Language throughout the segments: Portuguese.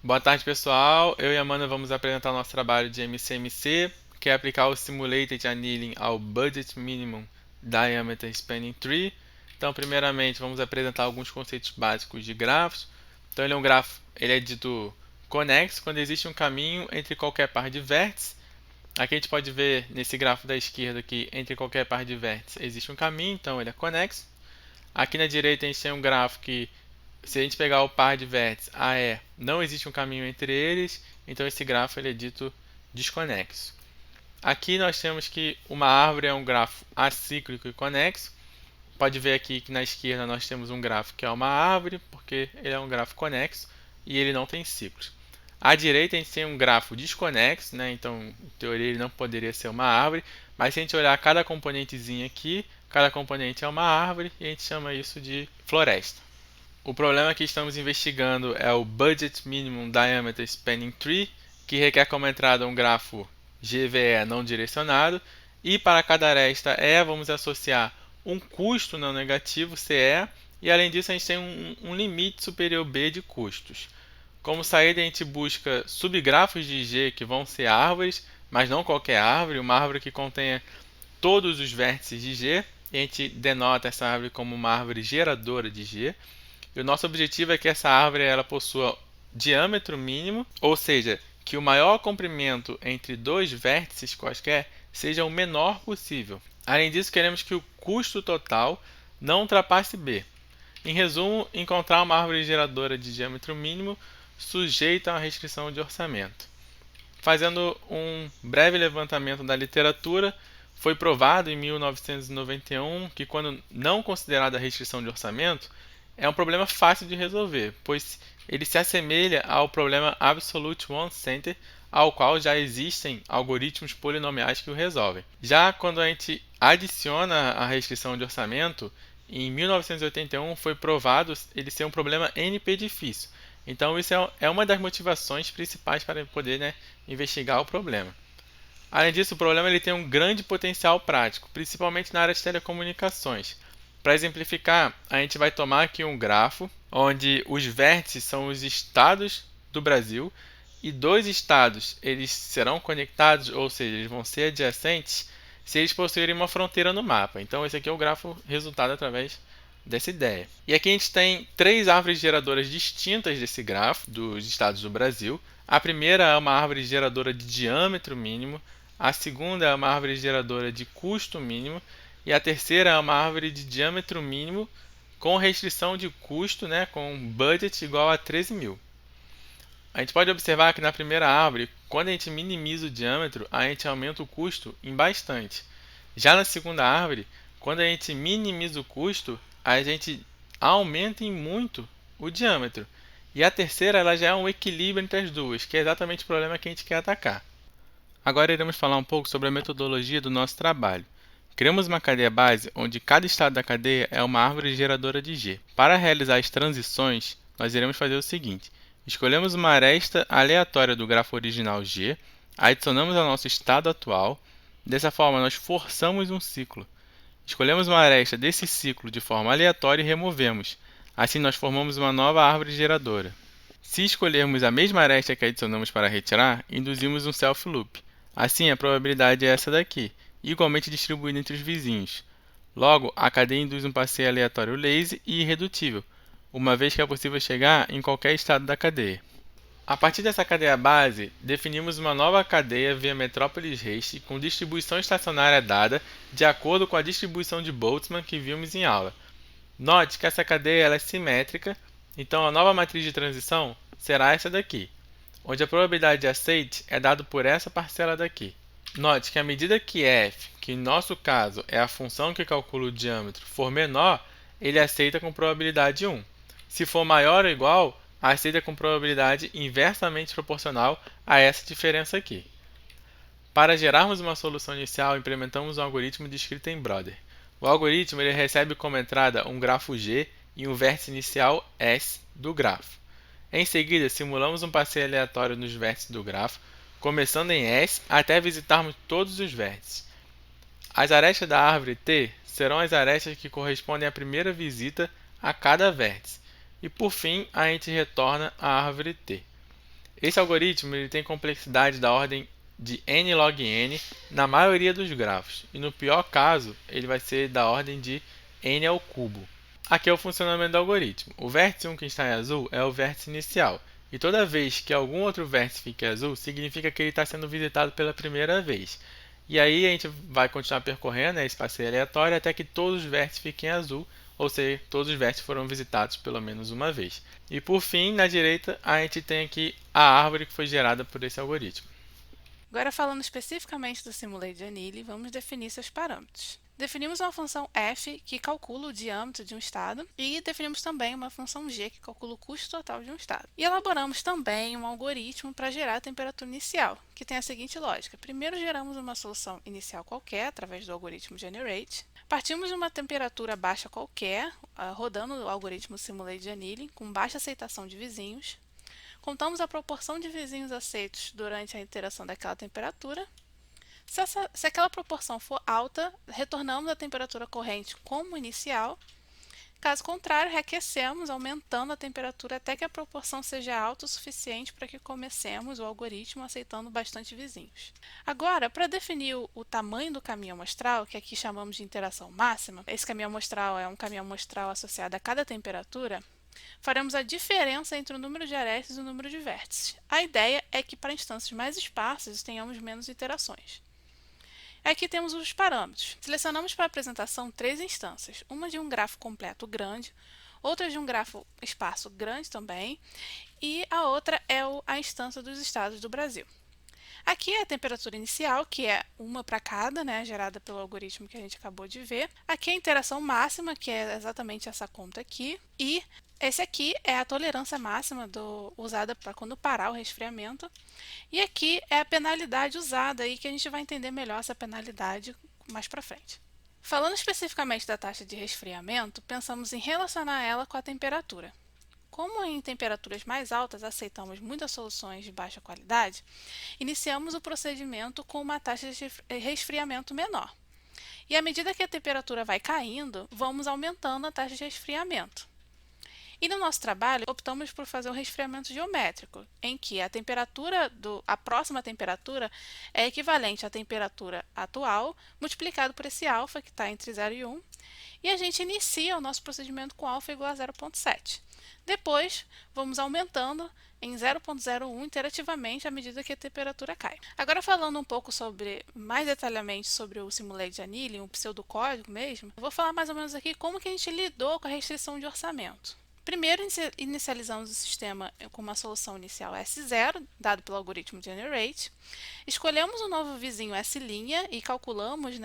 Boa tarde, pessoal. Eu e a Amanda vamos apresentar o nosso trabalho de MCMC, que é aplicar o Simulated Annealing ao Budget Minimum Diameter Spanning Tree. Então, primeiramente, vamos apresentar alguns conceitos básicos de grafos. Então, ele é um grafo, ele é dito conexo quando existe um caminho entre qualquer par de vértices. Aqui a gente pode ver nesse grafo da esquerda que entre qualquer par de vértices existe um caminho, então ele é conexo. Aqui na direita a gente tem um grafo que, se a gente pegar o par de vértices AE, não existe um caminho entre eles, então esse grafo ele é dito desconexo. Aqui nós temos que uma árvore é um grafo acíclico e conexo. Pode ver aqui que na esquerda nós temos um grafo que é uma árvore, porque ele é um grafo conexo e ele não tem ciclos. À direita a gente tem um grafo desconexo, né? Então em teoria ele não poderia ser uma árvore, mas se a gente olhar cada componentezinho aqui, cada componente é uma árvore e a gente chama isso de floresta. O problema que estamos investigando é o Budget Minimum Diameter Spanning Tree, que requer como entrada um grafo GVE não direcionado, e para cada aresta E vamos associar um custo não negativo, CE, e além disso a gente tem um limite superior B de custos. Como saída a gente busca subgrafos de G que vão ser árvores, mas não qualquer árvore, uma árvore que contenha todos os vértices de G, e a gente denota essa árvore como uma árvore geradora de G. E o nosso objetivo é que essa árvore ela possua diâmetro mínimo, ou seja, que o maior comprimento entre dois vértices quaisquer seja o menor possível. Além disso, queremos que o custo total não ultrapasse B. Em resumo, encontrar uma árvore geradora de diâmetro mínimo sujeita a uma restrição de orçamento. Fazendo um breve levantamento da literatura, foi provado em 1991 que, quando não considerada a restrição de orçamento, é um problema fácil de resolver, pois ele se assemelha ao problema Absolute One Center, ao qual já existem algoritmos polinomiais que o resolvem. Já quando a gente adiciona a restrição de orçamento, em 1981 foi provado ele ser um problema NP difícil. Então isso é uma das motivações principais para poder, né, investigar o problema. Além disso, o problema ele tem um grande potencial prático, principalmente na área de telecomunicações. Para exemplificar, a gente vai tomar aqui um grafo onde os vértices são os estados do Brasil e dois estados eles serão conectados, ou seja, eles vão ser adjacentes se eles possuírem uma fronteira no mapa. Então esse aqui é o grafo resultado através dessa ideia. E aqui a gente tem três árvores geradoras distintas desse grafo dos estados do Brasil. A primeira é uma árvore geradora de diâmetro mínimo, a segunda é uma árvore geradora de custo mínimo e a terceira é uma árvore de diâmetro mínimo com restrição de custo, né, com budget igual a 13.000. A gente pode observar que na primeira árvore, quando a gente minimiza o diâmetro, a gente aumenta o custo em bastante. Já na segunda árvore, quando a gente minimiza o custo, a gente aumenta em muito o diâmetro. E a terceira ela já é um equilíbrio entre as duas, que é exatamente o problema que a gente quer atacar. Agora iremos falar um pouco sobre a metodologia do nosso trabalho. Criamos uma cadeia base onde cada estado da cadeia é uma árvore geradora de G. Para realizar as transições, nós iremos fazer o seguinte: escolhemos uma aresta aleatória do grafo original G, adicionamos ao nosso estado atual. Dessa forma, nós forçamos um ciclo. Escolhemos uma aresta desse ciclo de forma aleatória e removemos. Assim, nós formamos uma nova árvore geradora. Se escolhermos a mesma aresta que adicionamos para retirar, induzimos um self loop. Assim, a probabilidade é essa daqui, igualmente distribuída entre os vizinhos. Logo, a cadeia induz um passeio aleatório lazy e irredutível, uma vez que é possível chegar em qualquer estado da cadeia. A partir dessa cadeia base, definimos uma nova cadeia via Metropolis Hash com distribuição estacionária dada de acordo com a distribuição de Boltzmann que vimos em aula. Note que essa cadeia ela é simétrica, então a nova matriz de transição será essa daqui, onde a probabilidade de aceite é dada por essa parcela daqui. Note que à medida que f, que em nosso caso é a função que calcula o diâmetro, for menor, ele aceita com probabilidade 1. Se for maior ou igual, aceita com probabilidade inversamente proporcional a essa diferença aqui. Para gerarmos uma solução inicial, implementamos um algoritmo descrito em Brother. O algoritmo ele recebe como entrada um grafo G e um vértice inicial S do grafo. Em seguida, simulamos um passeio aleatório nos vértices do grafo, começando em S até visitarmos todos os vértices. As arestas da árvore T serão as arestas que correspondem à primeira visita a cada vértice. E por fim, a gente retorna à árvore T. Esse algoritmo ele tem complexidade da ordem de n log n na maioria dos grafos, e no pior caso, ele vai ser da ordem de n ao cubo. Aqui é o funcionamento do algoritmo. O vértice 1 que está em azul é o vértice inicial, e toda vez que algum outro vértice fique azul, significa que ele está sendo visitado pela primeira vez. E aí a gente vai continuar percorrendo esse passeio aleatório até que todos os vértices fiquem azul, ou seja, todos os vértices foram visitados pelo menos uma vez. E por fim, na direita, a gente tem aqui a árvore que foi gerada por esse algoritmo. Agora, falando especificamente do Simulated Annealing, vamos definir seus parâmetros. Definimos uma função f que calcula o diâmetro de um estado e definimos também uma função g que calcula o custo total de um estado. E elaboramos também um algoritmo para gerar a temperatura inicial, que tem a seguinte lógica. Primeiro geramos uma solução inicial qualquer através do algoritmo generate. Partimos de uma temperatura baixa qualquer, rodando o algoritmo Simulated Annealing com baixa aceitação de vizinhos. Contamos a proporção de vizinhos aceitos durante a iteração daquela temperatura. Se aquela proporção for alta, retornamos a temperatura corrente como inicial. Caso contrário, reaquecemos, aumentando a temperatura até que a proporção seja alta o suficiente para que comecemos o algoritmo aceitando bastante vizinhos. Agora, para definir o tamanho do caminho amostral, que aqui chamamos de interação máxima, esse caminho amostral é um caminho amostral associado a cada temperatura, faremos a diferença entre o número de arestas e o número de vértices. A ideia é que para instâncias mais esparsas tenhamos menos iterações. Aqui temos os parâmetros. Selecionamos para a apresentação três instâncias, uma de um grafo completo grande, outra de um grafo esparso grande também, e a outra é a instância dos estados do Brasil. Aqui é a temperatura inicial, que é uma para cada, gerada pelo algoritmo que a gente acabou de ver. Aqui é a interação máxima, que é exatamente essa conta aqui. E esse aqui é a tolerância máxima usada para quando parar o resfriamento. E aqui é a penalidade usada, aí que a gente vai entender melhor essa penalidade mais para frente. Falando especificamente da taxa de resfriamento, pensamos em relacionar ela com a temperatura. Como em temperaturas mais altas aceitamos muitas soluções de baixa qualidade, iniciamos o procedimento com uma taxa de resfriamento menor. E à medida que a temperatura vai caindo, vamos aumentando a taxa de resfriamento. E no nosso trabalho, optamos por fazer um resfriamento geométrico, em que a próxima temperatura é equivalente à temperatura atual, multiplicado por esse alfa, que está entre 0 e 1, e a gente inicia o nosso procedimento com alfa igual a 0,7. Depois, vamos aumentando em 0,01 iterativamente à medida que a temperatura cai. Agora, falando um pouco mais detalhadamente sobre o Simulated Annealing, o pseudocódigo mesmo, eu vou falar mais ou menos aqui como que a gente lidou com a restrição de orçamento. Primeiro, inicializamos o sistema com uma solução inicial S0, dado pelo algoritmo Generate. Escolhemos um novo vizinho S' e calculamos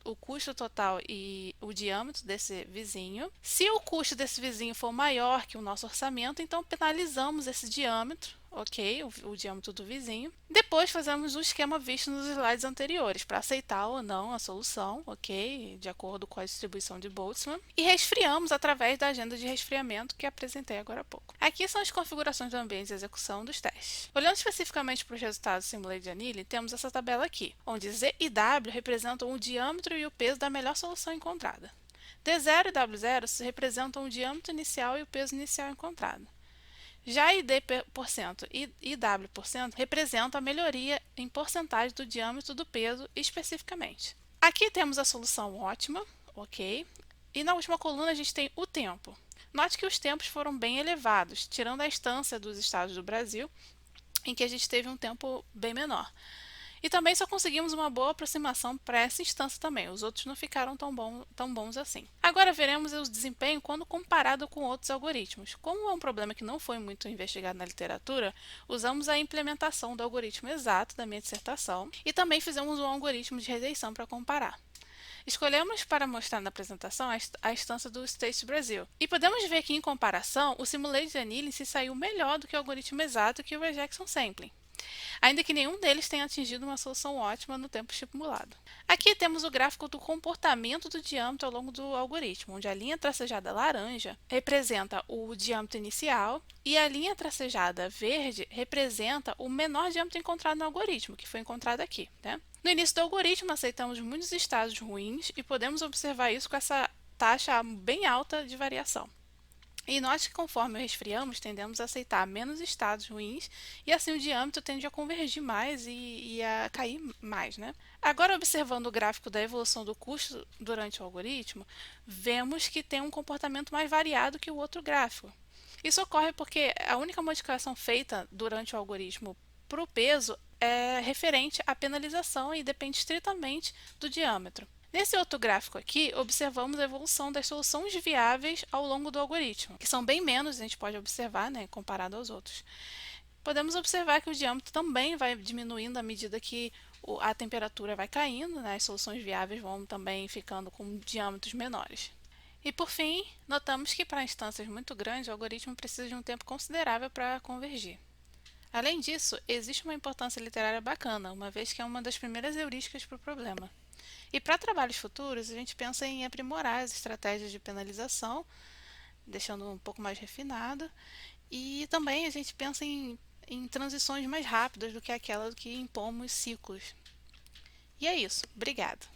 o custo total e o diâmetro desse vizinho. Se o custo desse vizinho for maior que o nosso orçamento, então penalizamos esse diâmetro, ok? O diâmetro do vizinho. Depois fazemos o esquema visto nos slides anteriores, para aceitar ou não a solução, ok? De acordo com a distribuição de Boltzmann. E resfriamos através da agenda de resfriamento que apresentei agora há pouco. Aqui são as configurações do ambiente de execução dos testes. Olhando especificamente para os resultados do Simulated Annealing, temos essa tabela aqui, onde Z e W representam o diâmetro e o peso da melhor solução encontrada. D0 e W0 representam o diâmetro inicial e o peso inicial encontrado. Já ID% e IW% representam a melhoria em porcentagem do diâmetro do peso especificamente. Aqui temos a solução ótima, ok? E na última coluna a gente tem o tempo. Note que os tempos foram bem elevados, tirando a instância dos estados do Brasil, em que a gente teve um tempo bem menor. E também só conseguimos uma boa aproximação para essa instância também, os outros não ficaram tão bons assim. Agora veremos o desempenho quando comparado com outros algoritmos. Como é um problema que não foi muito investigado na literatura, usamos a implementação do algoritmo exato da minha dissertação e também fizemos um algoritmo de rejeição para comparar. Escolhemos para mostrar na apresentação a instância do State Brasil. E podemos ver que, em comparação, o Simulated Annealing se saiu melhor do que o algoritmo exato e o Rejection Sampling, ainda que nenhum deles tenha atingido uma solução ótima no tempo estipulado. Aqui temos o gráfico do comportamento do diâmetro ao longo do algoritmo, onde a linha tracejada laranja representa o diâmetro inicial e a linha tracejada verde representa o menor diâmetro encontrado no algoritmo, que foi encontrado aqui, né? No início do algoritmo, aceitamos muitos estados ruins e podemos observar isso com essa taxa bem alta de variação. E note que conforme resfriamos, tendemos a aceitar menos estados ruins e assim o diâmetro tende a convergir mais e a cair mais, né? Agora, observando o gráfico da evolução do custo durante o algoritmo, vemos que tem um comportamento mais variado que o outro gráfico. Isso ocorre porque a única modificação feita durante o algoritmo para o peso é referente à penalização e depende estritamente do diâmetro. Nesse outro gráfico aqui, observamos a evolução das soluções viáveis ao longo do algoritmo, que são bem menos, a gente pode observar, né, comparado aos outros. Podemos observar que o diâmetro também vai diminuindo à medida que a temperatura vai caindo, né, as soluções viáveis vão também ficando com diâmetros menores. E por fim, notamos que para instâncias muito grandes, o algoritmo precisa de um tempo considerável para convergir. Além disso, existe uma importância literária bacana, uma vez que é uma das primeiras heurísticas para o problema. E para trabalhos futuros, a gente pensa em aprimorar as estratégias de penalização, deixando um pouco mais refinado, e também a gente pensa em transições mais rápidas do que aquela que impomos ciclos. E é isso. Obrigada.